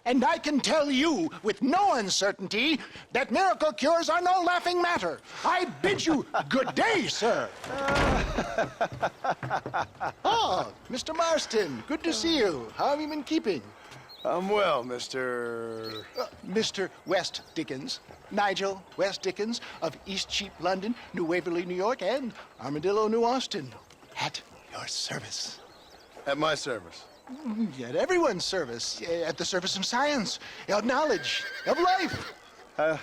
And I can tell you with no uncertainty that miracle cures are no laughing matter. I bid you good day, sir. Oh, Mr. Marston, good to see you. How have you been keeping? I'm well, Mr. Mr. West Dickens. Nigel West Dickens of Eastcheap, London, New Waverly, New York, and Armadillo, New Austin. At your service. At my service. At everyone's service. At the service of science, of knowledge, of life. How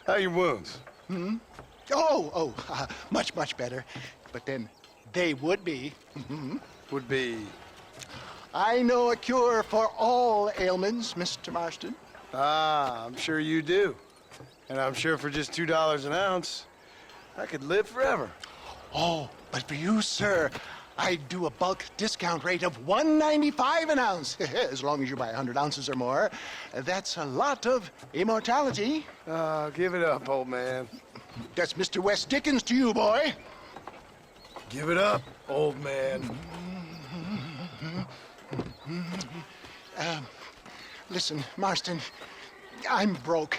are your wounds? Much, much better. But then they would be. Would be... I know a cure for all ailments, Mr. Marston. Ah, I'm sure you do. And I'm sure for just $2 an ounce, I could live forever. Oh, but for you, sir, I'd do a bulk discount rate of $1.95 an ounce, as long as you buy 100 ounces or more. That's a lot of immortality. Give it up, old man. That's Mr. West Dickens to you, boy. Give it up, old man. Listen, Marston, I'm broke,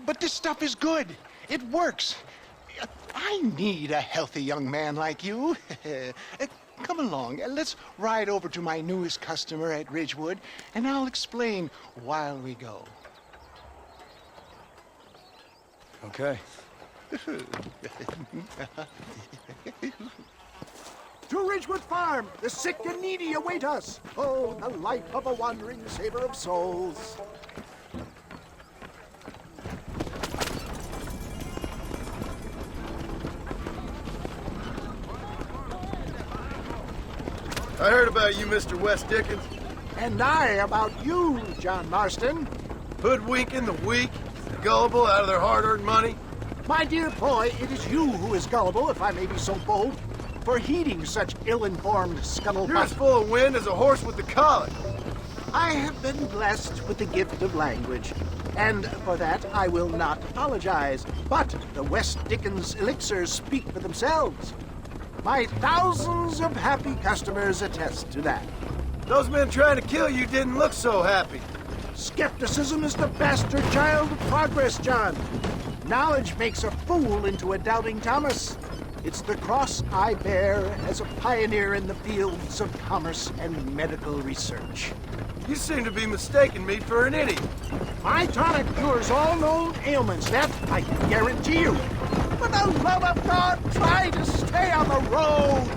but this stuff is good. It works. I need a healthy young man like you. Come along, let's ride over to my newest customer at Ridgewood, and I'll explain while we go. Okay. To Ridgewood Farm, the sick and needy await us. Oh, the life of a wandering saver of souls. I heard about you, Mr. West Dickens. And I about you, John Marston. Hoodwinking the weak, the gullible out of their hard-earned money. My dear boy, it is you who is gullible, if I may be so bold, for heeding such ill-informed scuttlebutt. You're as full of wind as a horse with the colic. I have been blessed with the gift of language, and for that I will not apologize. But the West Dickens elixirs speak for themselves. My thousands of happy customers attest to that. Those men trying to kill you didn't look so happy. Skepticism is the bastard child of progress, John. Knowledge makes a fool into a doubting Thomas. It's the cross I bear as a pioneer in the fields of commerce and medical research. You seem to be mistaking me for an idiot. My tonic cures all known ailments, that I can guarantee you. For the love of God, try to stay on the road.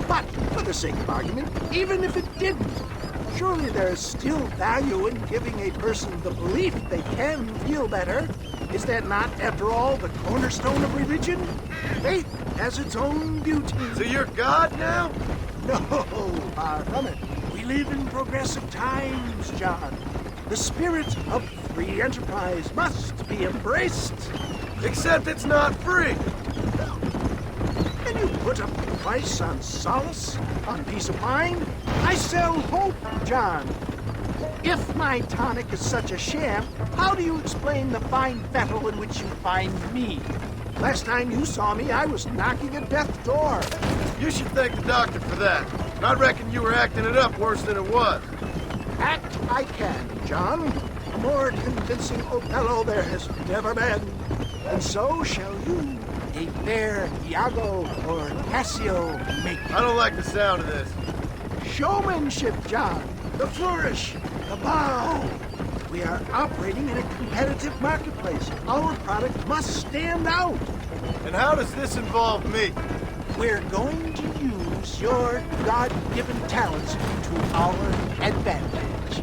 But, for the sake of argument, even if it didn't, surely there is still value in giving a person the belief they can feel better. Is that not, after all, the cornerstone of religion? Faith has its own beauty. So you're God now? No, far from it. We live in progressive times, John. The spirit of free enterprise must be embraced. Except it's not free. Can you put a price on solace, on peace of mind? I sell hope, John. If my tonic is such a sham, how do you explain the fine fettle in which you find me? Last time you saw me, I was knocking at death's door. You should thank the doctor for that. I reckon you were acting it up worse than it was. Act I can, John. A more convincing Othello there has never been. And so shall you, a fair Iago or Cassio, make. I don't like the sound of this. Showmanship, John. The flourish, the bow. We are operating in a competitive marketplace. Our product must stand out. And how does this involve me? We're going to use your God-given talents to our advantage.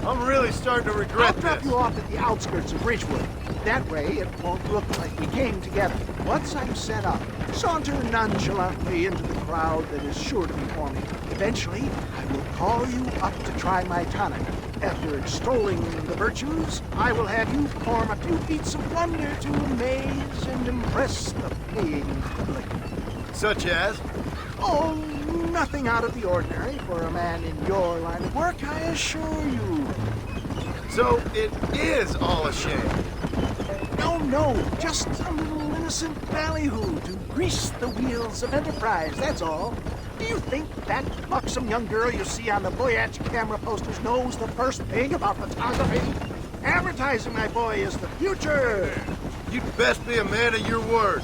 I'm really starting to I'll regret drop this. you off at the outskirts of Ridgewood. That way, it won't look like we came together. Once I'm set up, saunter nonchalantly into the crowd that is sure to be forming. Eventually, I will call you up to try my tonic. After extolling the virtues, I will have you perform a few feats of wonder to amaze and impress the paying public. Such as? Oh, nothing out of the ordinary for a man in your line of work, I assure you. So it is all a shame. No, just a little innocent ballyhoo to grease the wheels of enterprise, that's all. Do you think that buxom young girl you see on the Voyage camera posters knows the first thing about photography? Advertising, my boy, is the future. You'd best be a man of your word.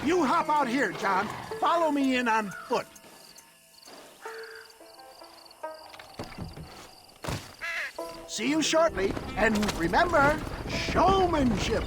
You hop out here, John. Follow me in on foot. See you shortly. And remember, showmanship.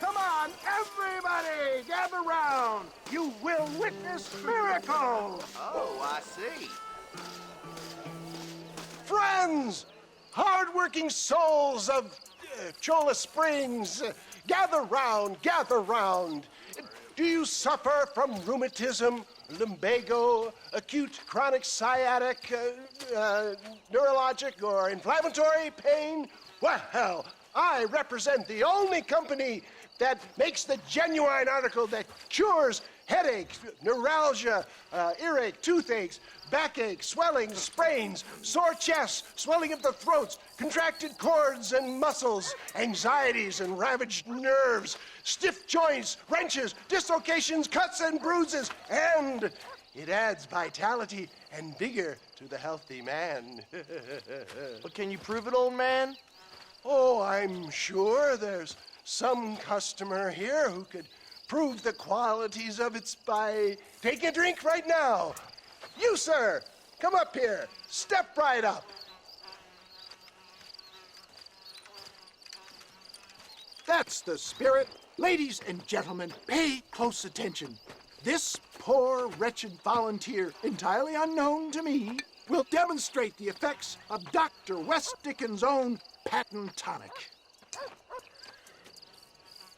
Come on, everybody, gather round. You will witness miracles. Oh, I see. Friends, hard-working souls of Cholla Springs, gather round, gather round. Do you suffer from rheumatism, lumbago, acute chronic sciatic, neurologic, or inflammatory pain? Well, I represent the only company that makes the genuine article that cures headaches, neuralgia, earache, toothaches, backache, swelling, sprains, sore chests, swelling of the throats, contracted cords and muscles, anxieties and ravaged nerves, stiff joints, wrenches, dislocations, cuts and bruises, and it adds vitality and vigor to the healthy man. But can you prove it, old man? Oh, I'm sure there's some customer here who could prove the qualities of it by taking a drink right now. You, sir, come up here. Step right up. That's the spirit. Ladies and gentlemen, pay close attention. This poor, wretched volunteer, entirely unknown to me, will demonstrate the effects of Dr. West Dickens' own patent tonic.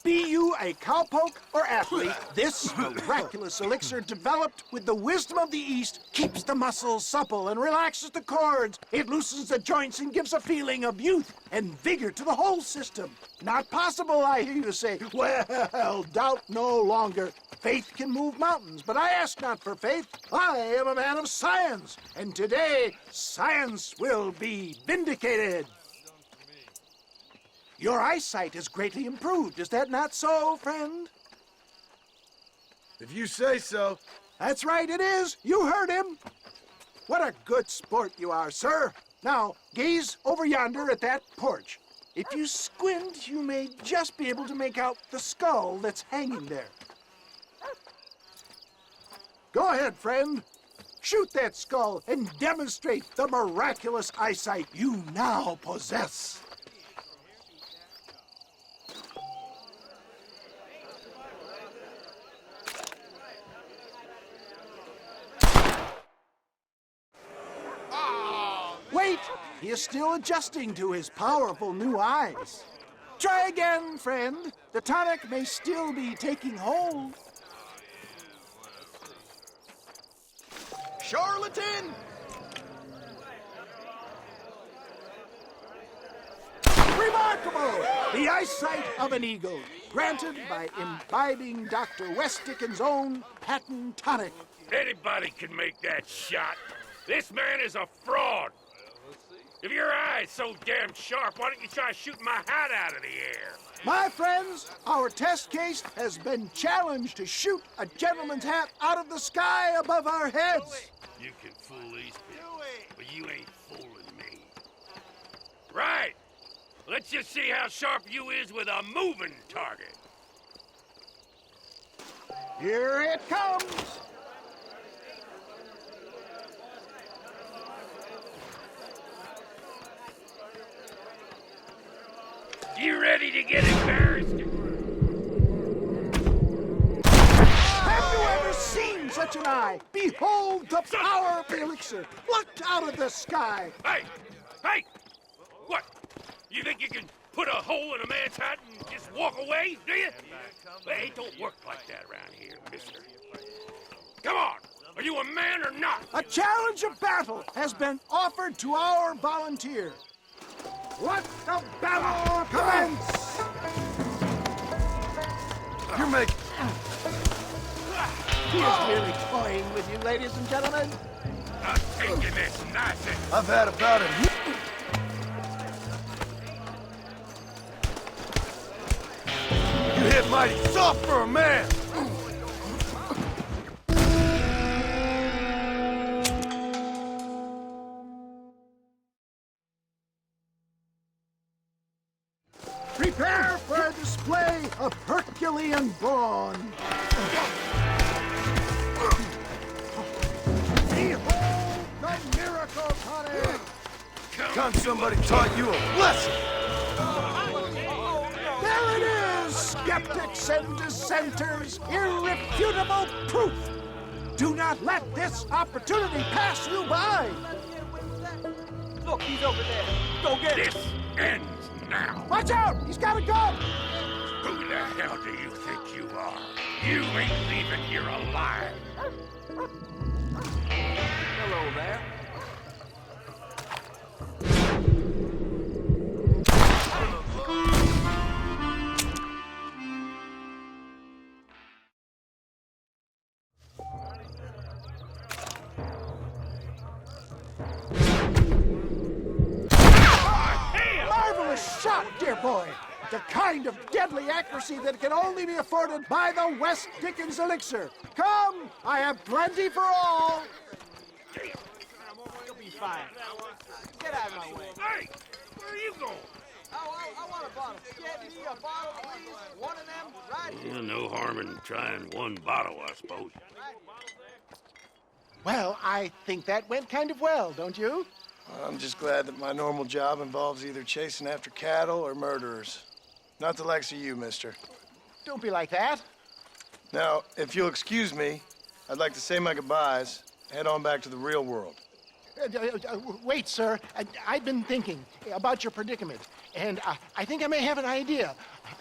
Be you a cowpoke or athlete, this miraculous elixir developed with the wisdom of the East keeps the muscles supple and relaxes the cords. It loosens the joints and gives a feeling of youth and vigor to the whole system. Not possible, I hear you say. Well, doubt no longer. Faith can move mountains, but I ask not for faith. I am a man of science, and today science will be vindicated. Your eyesight is greatly improved. Is that not so, friend? If you say so. That's right, it is. You heard him. What a good sport you are, sir. Now, gaze over yonder at that porch. If you squint, you may just be able to make out the skull that's hanging there. Go ahead, friend. Shoot that skull and demonstrate the miraculous eyesight you now possess. Wait! He is still adjusting to his powerful new eyes. Try again, friend. The tonic may still be taking hold. Charlatan! Remarkable! The eyesight of an eagle, granted by imbibing Dr. West Dickens' own patent tonic. Anybody can make that shot. This man is a fraud. If your eye's so damn sharp, why don't you try shooting my hat out of the air? My friends, our test case has been challenged to shoot a gentleman's hat out of the sky above our heads. You can fool these people, but you ain't fooling me. Right. Let's just see how sharp you is with a moving target. Here it comes. You ready to get embarrassed? Have you ever seen such an eye? Behold the power of the elixir, plucked out of the sky. Hey! Hey! What? You think you can put a hole in a man's hat and just walk away, do you? Hey, it don't work like that around here, mister. Come on! Are you a man or not? A challenge of battle has been offered to our volunteer. Let the battle commence! You're making... He is merely toying with you, ladies and gentlemen. I'm taking this nonsense. I've had about it. You hit mighty soft for a man. Prepare for a display of Herculean brawn. Behold the miracle tonic! Can't somebody taught you a lesson? There it is, skeptics and dissenters, irrefutable proof. Do not let this opportunity pass you by. Look, he's over there. Go get him. This ends now. Watch out, he's got a gun. Who the hell do you think you are? You ain't leaving here alive. Hello there. Marvelous shot, dear boy. The kind of deadly accuracy that can only be afforded by the West Dickens elixir. Come, I have plenty for all. You'll be fine. Get out of my way. Hey, where are you going? I want a bottle. Get me a bottle, please. One of them, right here. No harm in trying one bottle, I suppose. Well, I think that went kind of well, don't you? I'm just glad that my normal job involves either chasing after cattle or murderers. Not the likes of you, mister. Don't be like that. Now, if you'll excuse me, I'd like to say my goodbyes, head on back to the real world. Wait, sir. I've been thinking about your predicament, and I think I may have an idea.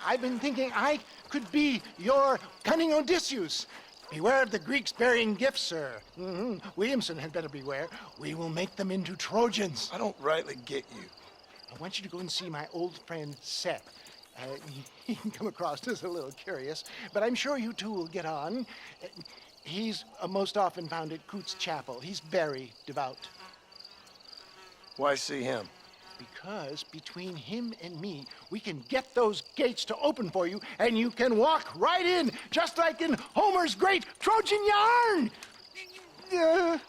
I've been thinking I could be your cunning Odysseus. Beware of the Greeks bearing gifts, sir. Williamson had better beware. We will make them into Trojans. I don't rightly get you. I want you to go and see my old friend Seth. He can come across as a little curious, but I'm sure you two will get on. He's most often found at Coots Chapel. He's very devout. Why see him? Because between him and me, we can get those gates to open for you, and you can walk right in, just like in Homer's great Trojan yarn.